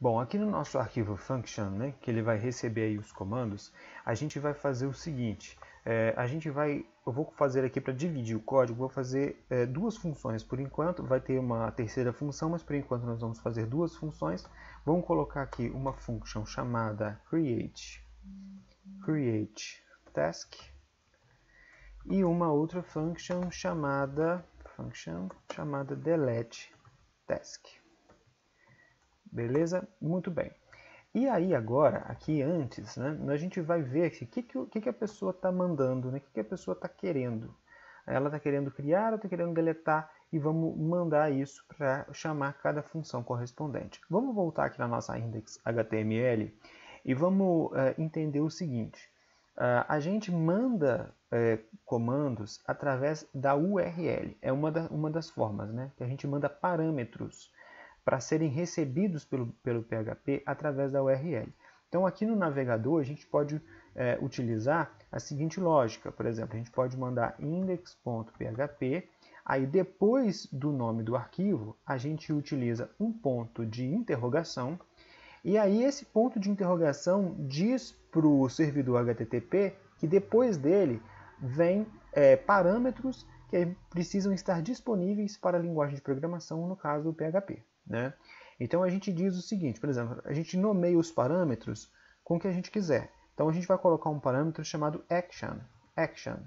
Bom, aqui no nosso arquivo function, né, que ele vai receber aí os comandos, a gente vai fazer o seguinte, eu vou fazer aqui para dividir o código, vou fazer duas funções por enquanto, vai ter uma terceira função, mas por enquanto nós vamos fazer duas funções. Vamos colocar aqui uma função chamada create task e uma outra function chamada delete task. Beleza? Muito bem. E aí agora, aqui antes, né, a gente vai ver o que a pessoa está mandando, né, o que a pessoa está querendo. Ela está querendo criar ou está querendo deletar, e vamos mandar isso para chamar cada função correspondente. Vamos voltar aqui na nossa index.html e vamos entender o seguinte. A gente manda comandos através da URL. É uma das formas, né, que a gente manda parâmetros para serem recebidos pelo PHP através da URL. Então aqui no navegador a gente pode utilizar a seguinte lógica. Por exemplo, a gente pode mandar index.php, aí depois do nome do arquivo a gente utiliza um ponto de interrogação, e aí esse ponto de interrogação diz para o servidor HTTP que depois dele vem parâmetros que precisam estar disponíveis para a linguagem de programação, no caso o PHP. Né? Então a gente diz o seguinte, por exemplo, a gente nomeia os parâmetros com o que a gente quiser. Então a gente vai colocar um parâmetro chamado action,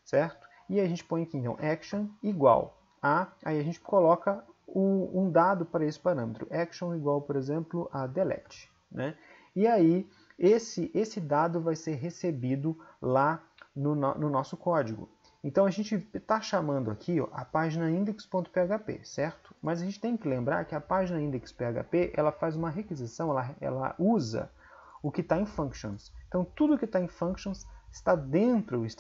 certo? E a gente põe aqui então action igual a, aí a gente coloca um dado para esse parâmetro, action igual, por exemplo, a delete. Né? E aí esse dado vai ser recebido lá no nosso código. Então a gente está chamando aqui a página index.php, certo? Mas a gente tem que lembrar que a página index.php ela faz uma requisição, ela usa o que está em functions. Então tudo que está em functions está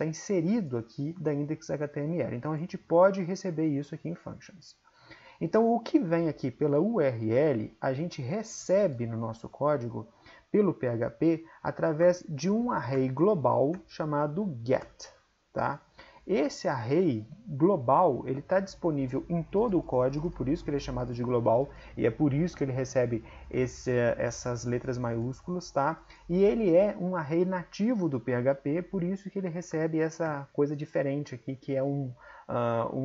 inserido aqui da index.html. Então a gente pode receber isso aqui em functions. Então o que vem aqui pela URL, a gente recebe no nosso código pelo PHP através de um array global chamado get. Tá? Esse array global ele está disponível em todo o código, por isso que ele é chamado de global, e é por isso que ele recebe essas letras maiúsculas, tá? E ele é um array nativo do PHP, por isso que ele recebe essa coisa diferente aqui, que é um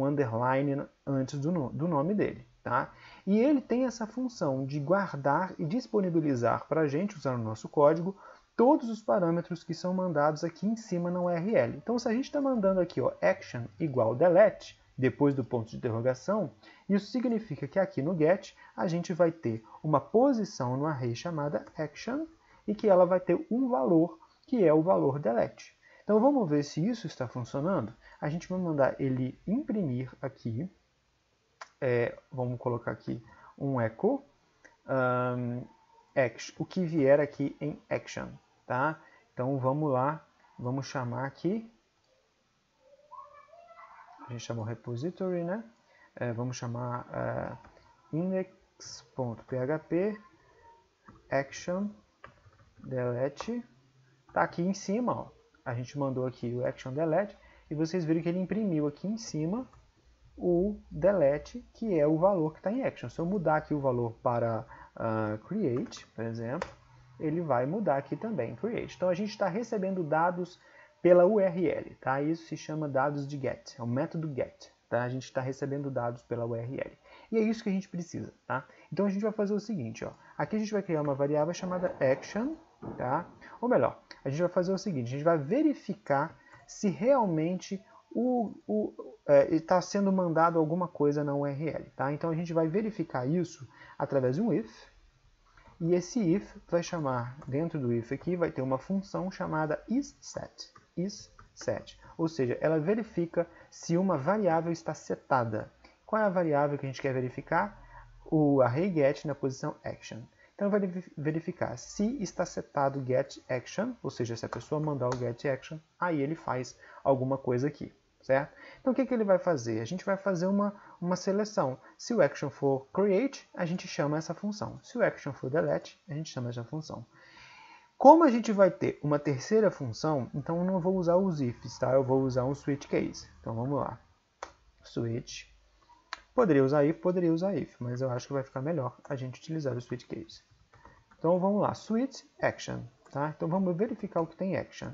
underline antes do nome dele, tá? E ele tem essa função de guardar e disponibilizar para a gente, usando o nosso código, todos os parâmetros que são mandados aqui em cima na URL. Então, se a gente está mandando aqui action igual delete, depois do ponto de interrogação, isso significa que aqui no get a gente vai ter uma posição no array chamada action e que ela vai ter um valor, que é o valor delete. Então, vamos ver se isso está funcionando. A gente vai mandar ele imprimir aqui. Vamos colocar aqui um echo. O que vier aqui em action. Tá? Então vamos lá, vamos chamar aqui, a gente chamou repository, né? Vamos chamar index.php action delete, tá aqui em cima, ó. A gente mandou aqui o action delete e vocês viram que ele imprimiu aqui em cima o delete, que é o valor que está em action. Se eu mudar aqui o valor para create, por exemplo, ele vai mudar aqui também, create. Então a gente está recebendo dados pela URL, tá? Isso se chama dados de get, é o método get, tá? A gente está recebendo dados pela URL. E é isso que a gente precisa, tá? Então a gente vai fazer o seguinte, ó. Aqui a gente vai criar uma variável chamada action, tá? Ou melhor, a gente vai fazer o seguinte, a gente vai verificar se realmente está sendo mandado alguma coisa na URL, tá? Então a gente vai verificar isso através de um if. E esse if vai chamar, dentro do if aqui, vai ter uma função chamada isSet. Ou seja, ela verifica se uma variável está setada. Qual é a variável que a gente quer verificar? O array get na posição action. Então vai verificar se está setado get action, ou seja, se a pessoa mandar o get action, aí ele faz alguma coisa aqui. Certo? Então o que ele vai fazer? A gente vai fazer uma seleção. Se o action for create, a gente chama essa função. Se o action for delete, a gente chama essa função. Como a gente vai ter uma terceira função, então eu não vou usar os ifs, tá? Eu vou usar um switch case. Então vamos lá. Switch. Poderia usar if, mas eu acho que vai ficar melhor a gente utilizar o switch case. Então vamos lá, switch action, tá? Então vamos verificar o que tem action.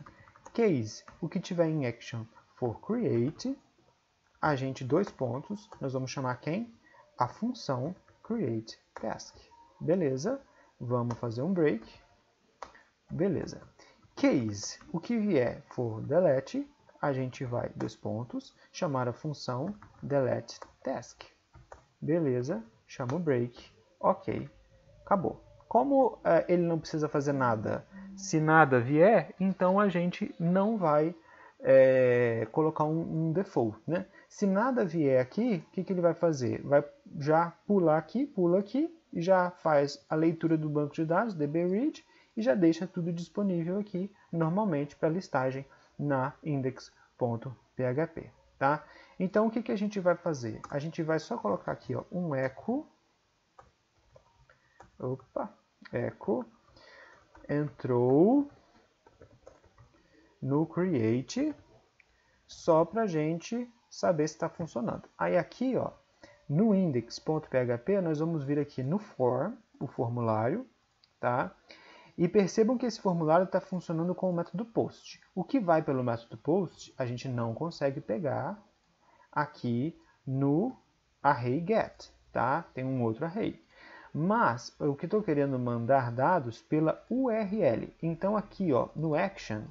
Case, o que tiver em action for create, a gente, dois pontos, nós vamos chamar quem? A função create task. Beleza, vamos fazer um break. Beleza. Case, o que vier for delete, a gente vai, dois pontos, chamar a função delete task. Beleza, chama o break, ok, acabou. Como ele não precisa fazer nada, se nada vier, então a gente não vai colocar um default, né? Se nada vier aqui, o que ele vai fazer? Vai já pular aqui, pula aqui, e já faz a leitura do banco de dados, dbRead, e já deixa tudo disponível aqui, normalmente, para listagem na index.php. Tá? Então, o que a gente vai fazer? A gente vai só colocar aqui ó, um echo, echo entrou no create, só para a gente saber se está funcionando. Aí aqui, ó, no index.php, nós vamos vir aqui no form, o formulário, tá? E percebam que esse formulário está funcionando com o método post. O que vai pelo método post, a gente não consegue pegar aqui no array get, tá? Tem um outro array. Mas, o que estou querendo mandar dados pela URL. Então, aqui, ó, no action,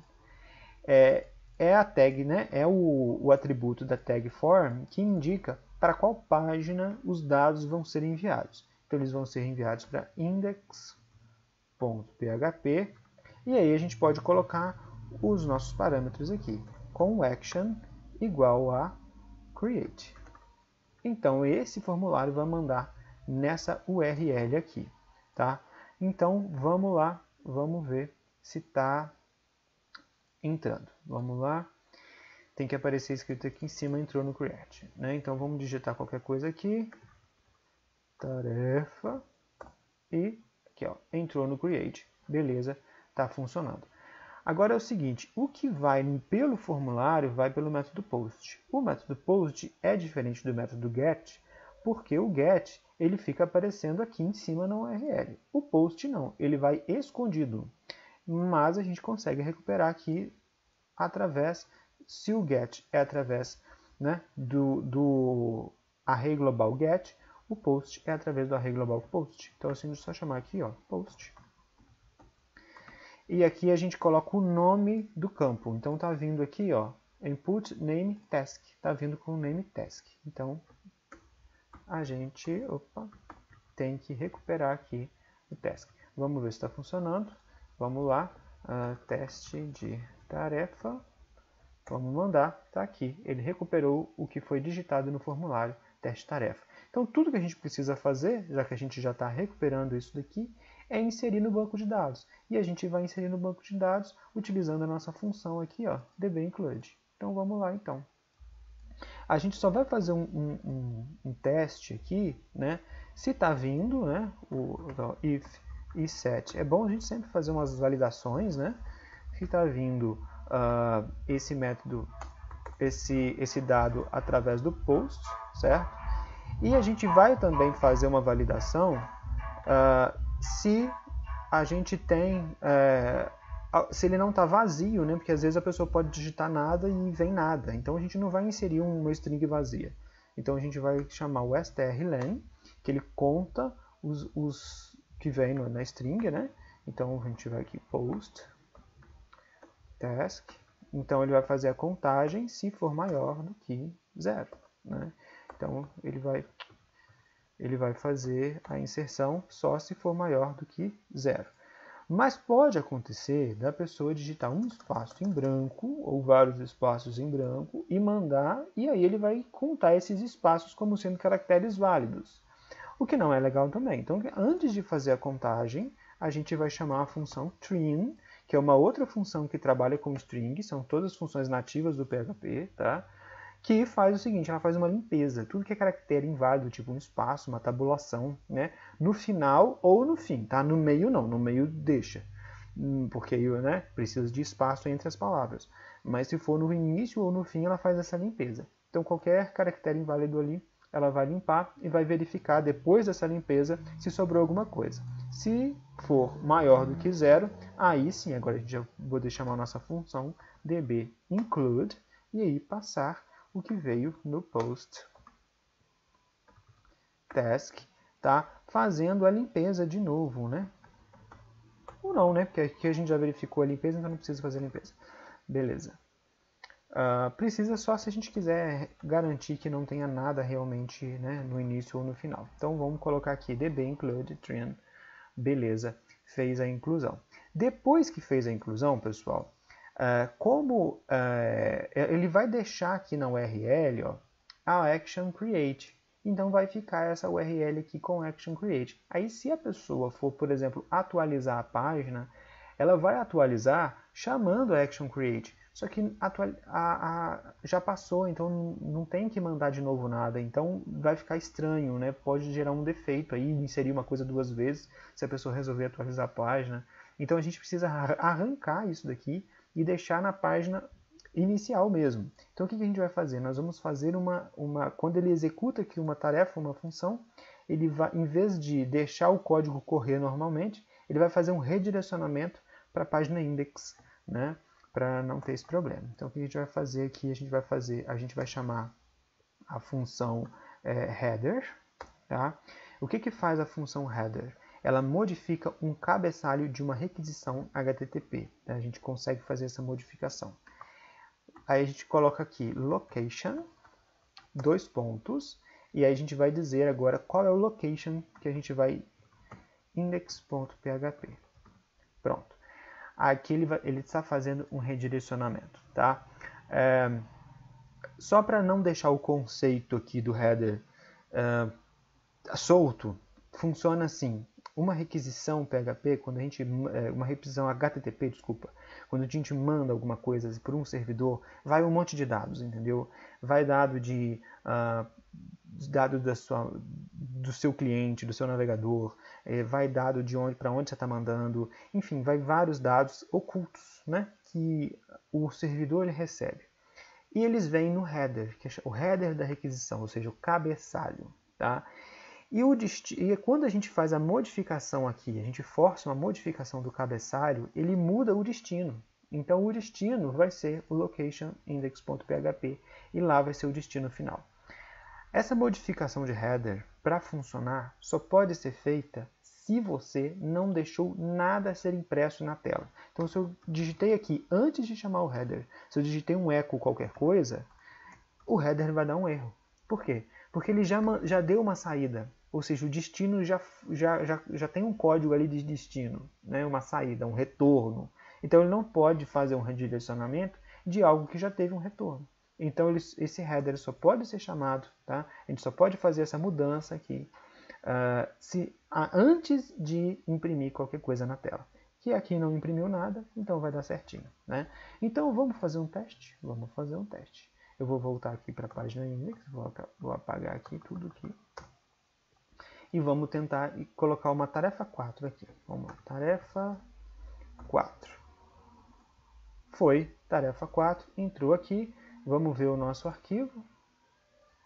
é a tag, né? É o atributo da tag form que indica para qual página os dados vão ser enviados. Então, eles vão ser enviados para index.php e aí a gente pode colocar os nossos parâmetros aqui, com action igual a create. Então, esse formulário vai mandar nessa URL aqui, tá? Então, vamos lá, vamos ver se está entrando. Vamos lá. Tem que aparecer escrito aqui em cima, entrou no create, né? Então, vamos digitar qualquer coisa aqui. Tarefa. E aqui, ó, entrou no create. Beleza, está funcionando. Agora é o seguinte, o que vai pelo formulário vai pelo método post. O método post é diferente do método get, porque o get ele fica aparecendo aqui em cima na URL. O post não, ele vai escondido. Mas a gente consegue recuperar aqui através, se o get é através, né, do array global get, o post é através do array global post. Então assim, é só chamar aqui, ó, post. E aqui a gente coloca o nome do campo. Então está vindo aqui, ó, input name task. Está vindo com o name task. Então a gente tem que recuperar aqui o task. Vamos ver se está funcionando. Vamos lá, teste de tarefa. Vamos mandar, está aqui. Ele recuperou o que foi digitado no formulário teste tarefa. Então tudo que a gente precisa fazer, já que a gente já está recuperando isso daqui, é inserir no banco de dados. E a gente vai inserir no banco de dados utilizando a nossa função aqui, ó, dbinclude. Então vamos lá então. A gente só vai fazer um teste aqui, né? Se está vindo, né? O if e set. É bom a gente sempre fazer umas validações, né? Se está vindo esse método, esse dado através do post, certo? E a gente vai também fazer uma validação se a gente tem, se ele não está vazio, né? Porque às vezes a pessoa pode digitar nada e vem nada. Então a gente não vai inserir uma string vazia. Então a gente vai chamar o strlen, que ele conta os que vem na string, né? Então a gente vai aqui post task. Então ele vai fazer a contagem se for maior do que 0, né? Então ele vai fazer a inserção só se for maior do que 0. Mas pode acontecer da pessoa digitar um espaço em branco ou vários espaços em branco e mandar, e aí ele vai contar esses espaços como sendo caracteres válidos, o que não é legal também. Então, antes de fazer a contagem, a gente vai chamar a função trim, que é uma outra função que trabalha com string, são todas as funções nativas do PHP, tá? Que faz o seguinte, ela faz uma limpeza, tudo que é caractere inválido, tipo um espaço, uma tabulação, né? No final ou no fim, tá? No meio não, no meio deixa, porque aí, né, precisa de espaço entre as palavras. Mas se for no início ou no fim, ela faz essa limpeza. Então qualquer caractere inválido ali, ela vai limpar e vai verificar depois dessa limpeza se sobrou alguma coisa. Se for maior do que 0, aí sim, agora a gente já vou chamar a nossa função db include e aí passar o que veio no post task, tá? Fazendo a limpeza de novo, né? Ou não, né? Porque aqui a gente já verificou a limpeza, então não precisa fazer a limpeza. Beleza. Precisa só se a gente quiser garantir que não tenha nada realmente, né, no início ou no final. Então vamos colocar aqui db include trim. Beleza, fez a inclusão. Depois que fez a inclusão, pessoal, ele vai deixar aqui na URL, ó, a action create. Então vai ficar essa URL aqui com action create. Aí se a pessoa for, por exemplo, atualizar a página, ela vai atualizar chamando a action create. Só que já passou, então não tem que mandar de novo nada. Então vai ficar estranho, né? Pode gerar um defeito aí, inserir uma coisa 2 vezes, se a pessoa resolver atualizar a página. Então a gente precisa arrancar isso daqui e deixar na página inicial mesmo. Então o que a gente vai fazer? Nós vamos fazer quando ele executa aqui uma tarefa, uma função, ele vai, em vez de deixar o código correr normalmente, ele vai fazer um redirecionamento para a página index, né? Para não ter esse problema. Então o que a gente vai fazer aqui? A gente vai chamar a função header, tá? O que faz a função header? Ela modifica um cabeçalho de uma requisição HTTP. Tá? A gente consegue fazer essa modificação. Aí a gente coloca aqui location, 2 pontos, e aí a gente vai dizer agora qual é o location que a gente vai index.php. Pronto. Aqui ele está fazendo um redirecionamento, tá? Só para não deixar o conceito aqui do header solto, funciona assim. Uma requisição PHP, uma requisição HTTP, desculpa, quando a gente manda alguma coisa por um servidor, vai um monte de dados, entendeu? Vai dado do seu cliente, do seu navegador, vai dado de onde para onde você está mandando, enfim, vai vários dados ocultos, né, que o servidor ele recebe. E eles vêm no header, que é o header da requisição, ou seja, o cabeçalho, tá? E quando a gente faz a modificação aqui, a gente força uma modificação do cabeçalho, ele muda o destino. Então o destino vai ser o location index.php e lá vai ser o destino final. Essa modificação de header, para funcionar, só pode ser feita se você não deixou nada ser impresso na tela. Então se eu digitei aqui antes de chamar o header, se eu digitei um echo qualquer coisa, o header vai dar um erro. Por quê? Porque ele já deu uma saída. Ou seja, o destino já tem um código ali de destino, né? Uma saída, um retorno. Então ele não pode fazer um redirecionamento de algo que já teve um retorno. Então esse header só pode ser chamado, tá? A gente só pode fazer essa mudança aqui antes de imprimir qualquer coisa na tela. Que aqui não imprimiu nada, então vai dar certinho, né? Então vamos fazer um teste? Vamos fazer um teste. Eu vou voltar aqui para a página index, vou apagar aqui tudo aqui. E vamos tentar colocar uma tarefa 4 aqui. Vamos lá, tarefa 4. Foi, tarefa 4, entrou aqui. Vamos ver o nosso arquivo.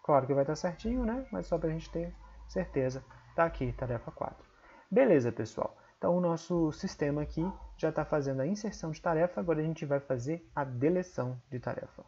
Claro que vai estar certinho, né? Mas só para a gente ter certeza. Está aqui, tarefa 4. Beleza, pessoal. Então o nosso sistema aqui já está fazendo a inserção de tarefa. Agora a gente vai fazer a deleção de tarefa.